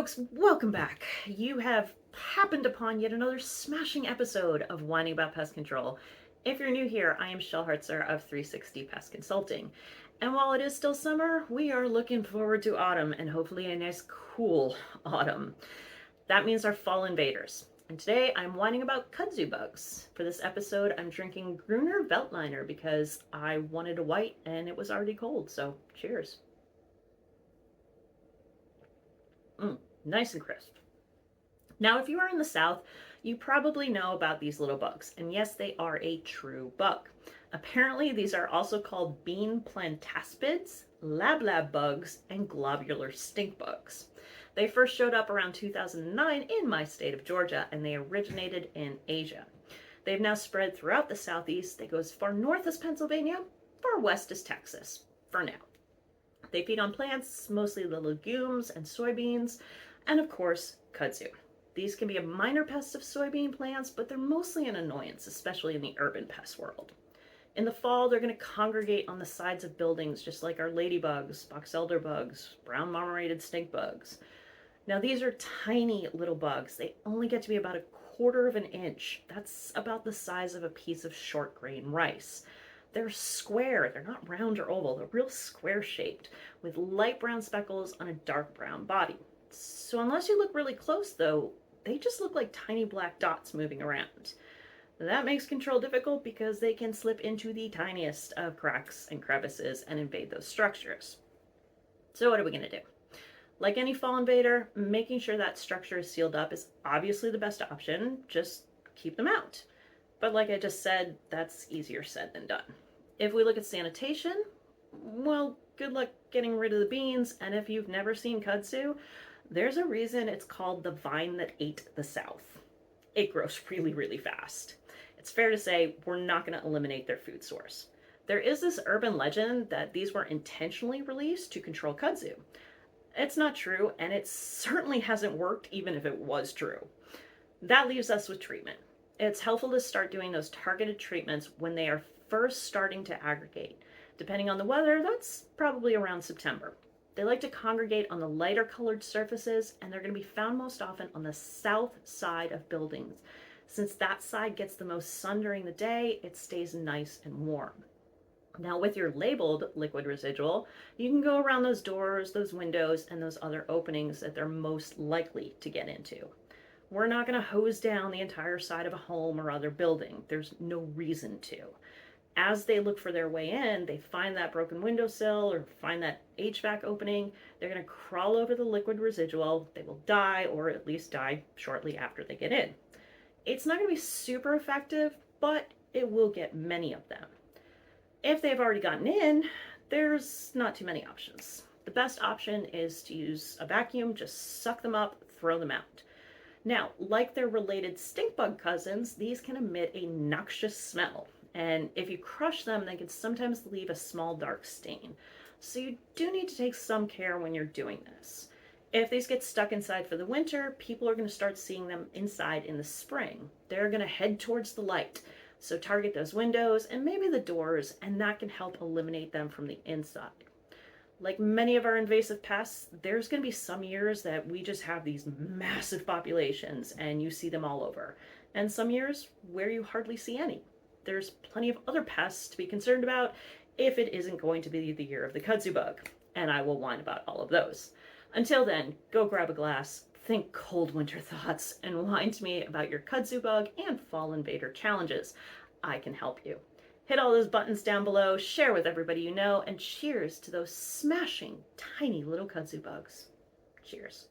folks, welcome back. You have happened upon yet another smashing episode of Whining About Pest Control. If you're new here, I am Shelby Hartzer of 360 Pest Consulting. And while it is still summer, we are looking forward to autumn and hopefully a nice cool autumn. That means our fall invaders. And today I'm whining about kudzu bugs. For this episode, I'm drinking Gruner Veltliner because I wanted a white and it was already cold, so cheers. Nice and crisp. Now, if you are in the South, you probably know about these little bugs, and yes, they are a true bug. Apparently, these are also called bean plantaspids, lab bugs, and globular stink bugs. They first showed up around 2009 in my state of Georgia, and they originated in Asia. They've now spread throughout the Southeast. They go as far north as Pennsylvania, far west as Texas, for now. They feed on plants, mostly the legumes and soybeans, and of course, kudzu. These can be a minor pest of soybean plants, but they're mostly an annoyance, especially in the urban pest world. In the fall, they're going to congregate on the sides of buildings, just like our ladybugs, box elder bugs, brown marmorated stink bugs. Now, these are tiny little bugs. They only get to be about 1/4 of an inch. That's about the size of a piece of short grain rice. They're square, they're not round or oval, they're real square shaped with light brown speckles on a dark brown body. So unless you look really close though, they just look like tiny black dots moving around. That makes control difficult because they can slip into the tiniest of cracks and crevices and invade those structures. So what are we gonna do? Like any fall invader, making sure that structure is sealed up is obviously the best option. Just keep them out. But like I just said, that's easier said than done. If we look at sanitation, well, good luck getting rid of the beans. And if you've never seen kudzu, there's a reason it's called the vine that ate the South. It grows really, really fast. It's fair to say we're not going to eliminate their food source. There is this urban legend that these were intentionally released to control kudzu. It's not true, and it certainly hasn't worked even if it was true. That leaves us with treatment. It's helpful to start doing those targeted treatments when they are first starting to aggregate. Depending on the weather, that's probably around September. They like to congregate on the lighter colored surfaces, and they're going to be found most often on the south side of buildings. Since that side gets the most sun during the day, it stays nice and warm. Now, with your labeled liquid residual, you can go around those doors, those windows, and those other openings that they're most likely to get into. We're not going to hose down the entire side of a home or other building. There's no reason to. As they look for their way in, they find that broken windowsill or find that HVAC opening. They're going to crawl over the liquid residual. They will die, or at least die shortly after they get in. It's not going to be super effective, but it will get many of them. If they've already gotten in, there's not too many options. The best option is to use a vacuum, just suck them up, throw them out. Now, like their related stink bug cousins, these can emit a noxious smell. And if you crush them, they can sometimes leave a small dark stain. So you do need to take some care when you're doing this. If these get stuck inside for the winter, people are going to start seeing them inside in the spring. They're going to head towards the light. So target those windows and maybe the doors, and that can help eliminate them from the inside. Like many of our invasive pests, there's going to be some years that we just have these massive populations and you see them all over. And some years where you hardly see any. There's plenty of other pests to be concerned about if it isn't going to be the year of the kudzu bug. And I will whine about all of those. Until then, go grab a glass, think cold winter thoughts, and whine to me about your kudzu bug and fall invader challenges. I can help you. Hit all those buttons down below, share with everybody you know, and cheers to those smashing, tiny little kudzu bugs. Cheers.